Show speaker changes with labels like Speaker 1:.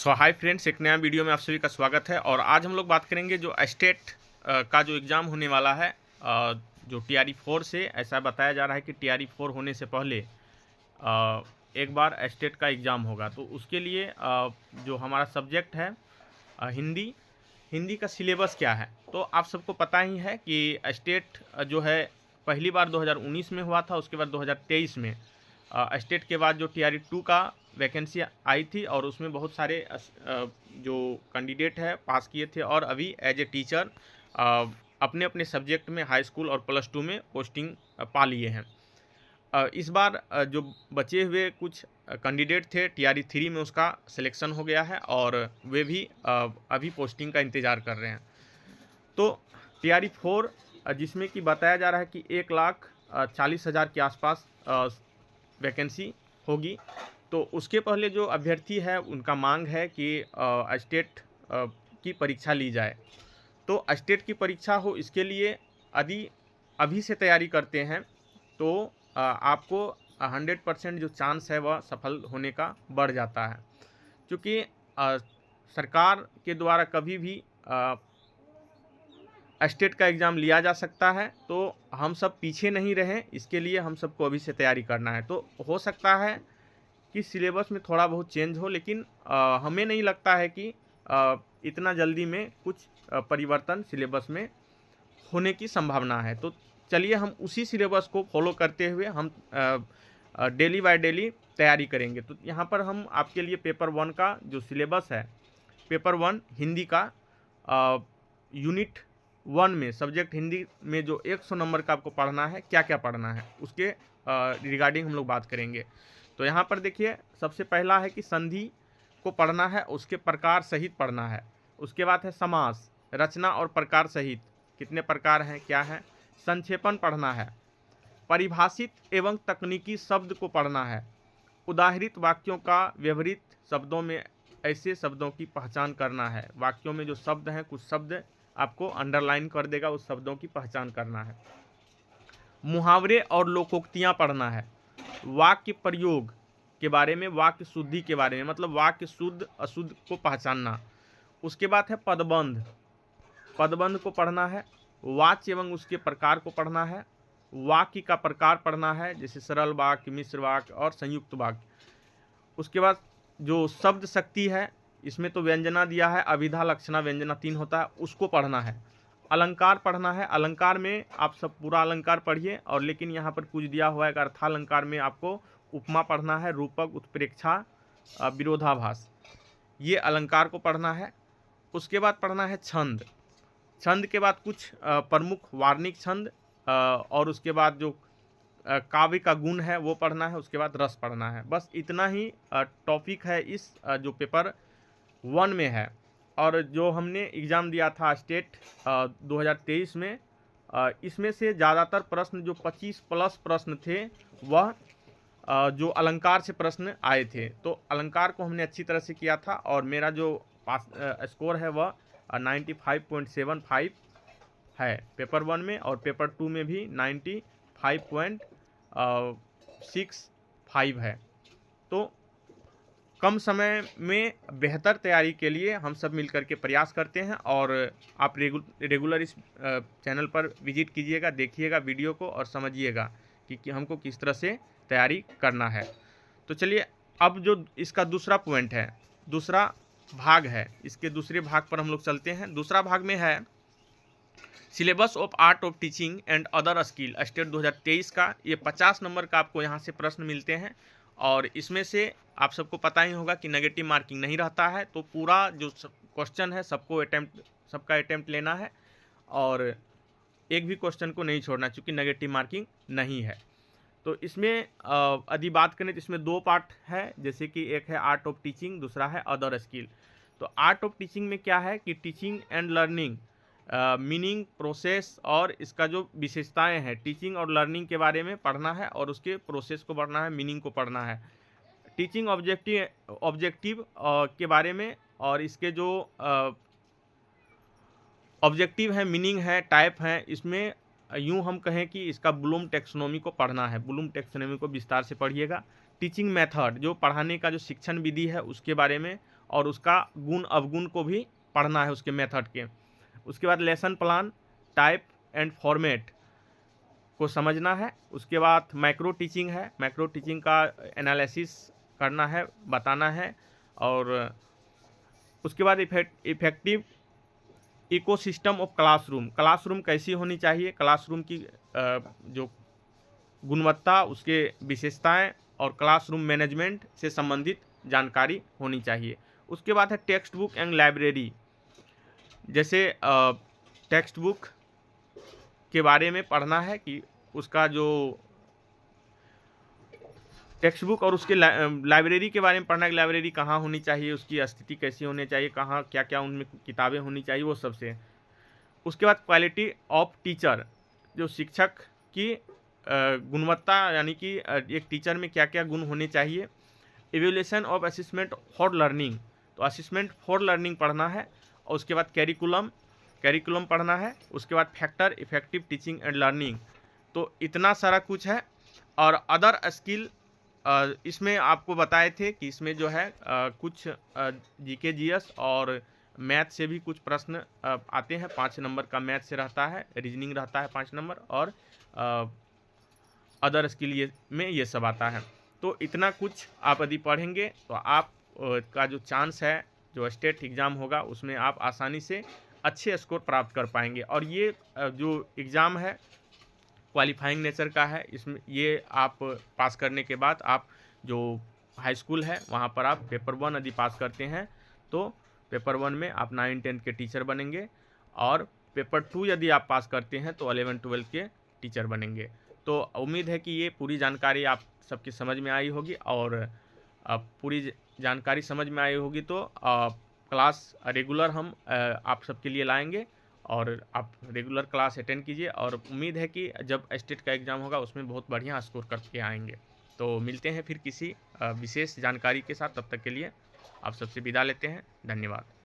Speaker 1: Hi friends, एक नया video में आप सभी का स्वागत है। और आज हम लोग बात करेंगे जो स्टेट का जो एग्ज़ाम होने वाला है, जो टीआरई 4 से ऐसा बताया जा रहा है कि टीआरई 4 होने से पहले एक बार स्टेट का एग्ज़ाम होगा। तो उसके लिए जो हमारा सब्जेक्ट है हिंदी, हिंदी का सिलेबस क्या है, तो आप सबको पता ही है कि स्टेट जो है पहली बार 2019 में हुआ था, उसके बाद 2023 में स्टेट के बाद जो टीआरई 2 का वैकेंसी आई थी और उसमें बहुत सारे जो कैंडिडेट है पास किए थे और अभी एज ए टीचर अपने अपने सब्जेक्ट में हाई स्कूल और प्लस 2 में पोस्टिंग पा लिए हैं। इस बार जो बचे हुए कुछ कैंडिडेट थे टीआरई 3 में, उसका सिलेक्शन हो गया है और वे भी अभी पोस्टिंग का इंतज़ार कर रहे हैं। तो टीआरई 4 जिसमें कि बताया जा रहा है कि 1,40,000 के आसपास वैकेंसी होगी। तो उसके पहले जो अभ्यर्थी है उनका मांग है कि स्टेट की परीक्षा ली जाए। तो स्टेट की परीक्षा हो, इसके लिए यदि अभी से तैयारी करते हैं तो आपको 100% जो चांस है वह सफल होने का बढ़ जाता है, क्योंकि सरकार के द्वारा कभी भी स्टेट का एग्ज़ाम लिया जा सकता है। तो हम सब पीछे नहीं रहें, इसके लिए हम सबको अभी से तैयारी करना है। तो हो सकता है कि सिलेबस में थोड़ा बहुत चेंज हो, लेकिन हमें नहीं लगता है कि इतना जल्दी में कुछ परिवर्तन सिलेबस में होने की संभावना है। तो चलिए हम उसी सिलेबस को फॉलो करते हुए हम डेली बाय डेली तैयारी करेंगे। तो यहाँ पर हम आपके लिए पेपर 1 का जो सिलेबस है, पेपर 1 हिंदी का यूनिट 1 में सब्जेक्ट हिंदी में जो 100 नंबर का आपको पढ़ना है, क्या क्या पढ़ना है उसके रिगार्डिंग हम लोग बात करेंगे। तो यहाँ पर देखिए, सबसे पहला है कि संधि को पढ़ना है, उसके प्रकार सहित पढ़ना है। उसके बाद है समास, रचना और प्रकार सहित कितने प्रकार हैं, क्या है। संक्षेपण पढ़ना है, परिभाषित एवं तकनीकी शब्द को पढ़ना है, उदाहरित वाक्यों का व्यवहित शब्दों में ऐसे शब्दों की पहचान करना है। वाक्यों में जो शब्द हैं, कुछ शब्द आपको अंडरलाइन कर देगा, उस शब्दों की पहचान करना है। मुहावरे और लोकोक्तियाँ पढ़ना है, वाक्य प्रयोग के बारे में, वाक्य शुद्धि के बारे में, मतलब वाक्य शुद्ध अशुद्ध को पहचानना। उसके बाद है पदबंध, पदबंध को पढ़ना है, वाच्य एवं उसके प्रकार को पढ़ना है, वाक्य का प्रकार पढ़ना है, जैसे सरल वाक्य, मिश्र वाक्य और संयुक्त वाक्य। उसके बाद जो शब्द शक्ति है, इसमें तो व्यंजना दिया है, अभिधा लक्षणा व्यंजना 3 होता है, उसको पढ़ना है। अलंकार पढ़ना है, अलंकार में आप सब पूरा अलंकार पढ़िए, और लेकिन यहाँ पर कुछ दिया हुआ है कि अर्थालंकार में आपको उपमा पढ़ना है, रूपक, उत्प्रेक्षा, विरोधाभास, ये अलंकार को पढ़ना है। उसके बाद पढ़ना है छंद, छंद के बाद कुछ प्रमुख वार्णिक छंद, और उसके बाद जो काव्य का गुण है वो पढ़ना है। उसके बाद रस पढ़ना है। बस इतना ही टॉपिक है इस जो पेपर 1 में है। और जो हमने एग्ज़ाम दिया था स्टेट 2023 में, इसमें से ज़्यादातर प्रश्न जो 25 प्लस प्रश्न थे वह जो अलंकार से प्रश्न आए थे। तो अलंकार को हमने अच्छी तरह से किया था और मेरा जो पास स्कोर है वह 95.75 है पेपर 1 में, और पेपर 2 में भी 95.65 है। तो कम समय में बेहतर तैयारी के लिए हम सब मिलकर के प्रयास करते हैं, और आप रेगुलर इस चैनल पर विजिट कीजिएगा, देखिएगा वीडियो को और समझिएगा कि हमको किस तरह से तैयारी करना है। तो चलिए, अब जो इसका दूसरा पॉइंट है, दूसरा भाग है, इसके दूसरे भाग पर हम लोग चलते हैं। दूसरा भाग में है syllabus of art of teaching and other skill state 2023 का। ये 50 नंबर का आपको यहाँ से प्रश्न मिलते हैं, और इसमें से आप सबको पता ही होगा कि नेगेटिव मार्किंग नहीं रहता है। तो पूरा जो क्वेश्चन है सबका अटेम्प्ट लेना है, और एक भी क्वेश्चन को नहीं छोड़ना, चूँकि नेगेटिव मार्किंग नहीं है। तो इसमें यदि बात करें तो इसमें 2 पार्ट है, जैसे कि एक है आर्ट ऑफ टीचिंग, दूसरा है अदर स्किल। तो आर्ट ऑफ टीचिंग में क्या है कि teaching and learning, meaning, process और इसका जो विशेषताएं हैं, टीचिंग और लर्निंग के बारे में पढ़ना है, और उसके प्रोसेस को पढ़ना है, मीनिंग को पढ़ना है। टीचिंग ऑब्जेक्टिव के बारे में, और इसके जो ऑब्जेक्टिव है, मीनिंग है, टाइप है, इसमें यूँ हम कहें कि इसका ब्लूम टेक्सोनोमी को पढ़ना है। ब्लूम टेक्सोनोमी को विस्तार से पढ़िएगा। टीचिंग मेथड, जो पढ़ाने का जो शिक्षण विधि है उसके बारे में, और उसका गुण अवगुण को भी पढ़ना है, उसके मेथड के। उसके बाद lesson plan, type and format को समझना है। उसके बाद मैक्रो टीचिंग है, मैक्रो टीचिंग का एनालिसिस करना है, बताना है। और उसके बाद effective ecosystem of classroom, classroom कैसी होनी चाहिए, क्लासरूम की जो गुणवत्ता, उसके विशेषताएं और क्लासरूम मैनेजमेंट से संबंधित जानकारी होनी चाहिए। उसके बाद है टेक्स्ट बुक एंड लाइब्रेरी, जैसे टेक्स्ट बुक के बारे में पढ़ना है कि उसका जो टेक्स्ट बुक और उसके लाइब्रेरी के बारे में पढ़ना है कि लाइब्रेरी कहाँ होनी चाहिए, उसकी स्थिति कैसी होनी चाहिए, कहाँ क्या क्या उनमें किताबें होनी चाहिए, वो सबसे। उसके बाद क्वालिटी ऑफ टीचर, जो शिक्षक की गुणवत्ता, यानी कि एक टीचर में क्या क्या गुण होने चाहिए। Evaluation of assessment for learning, तो असेसमेंट फॉर लर्निंग पढ़ना है। और उसके बाद कैरिकुलम पढ़ना है। उसके बाद factor effective teaching and learning. तो इतना सारा कुछ है। और अदर स्किल इसमें आपको बताए थे कि इसमें जो है कुछ जीके जीएस और मैथ से भी कुछ प्रश्न आते हैं। 5 नंबर का मैथ से रहता है, रीजनिंग रहता है 5 नंबर, और अदर स्किल ये सब आता है। तो इतना कुछ आप यदि पढ़ेंगे तो आप का जो चांस है, जो स्टेट एग्ज़ाम होगा, उसमें आप आसानी से अच्छे स्कोर प्राप्त कर पाएंगे। और ये जो एग्ज़ाम है क्वालिफाइंग नेचर का है। इसमें ये आप पास करने के बाद आप जो हाई स्कूल है वहाँ पर आप पेपर 1 यदि पास करते हैं तो पेपर 1 में आप 9-10 के टीचर बनेंगे, और पेपर 2 यदि आप पास करते हैं तो 11-12 के टीचर बनेंगे। तो उम्मीद है कि ये पूरी जानकारी आप सबकी समझ में आई होगी। और पूरी जानकारी समझ में आई होगी तो क्लास रेगुलर हम आप सबके लिए लाएंगे, और आप रेगुलर क्लास अटेंड कीजिए। और उम्मीद है कि जब स्टेट का एग्ज़ाम होगा उसमें बहुत बढ़िया स्कोर करके आएंगे। तो मिलते हैं फिर किसी विशेष जानकारी के साथ, तब तक के लिए आप सबसे विदा लेते हैं। धन्यवाद।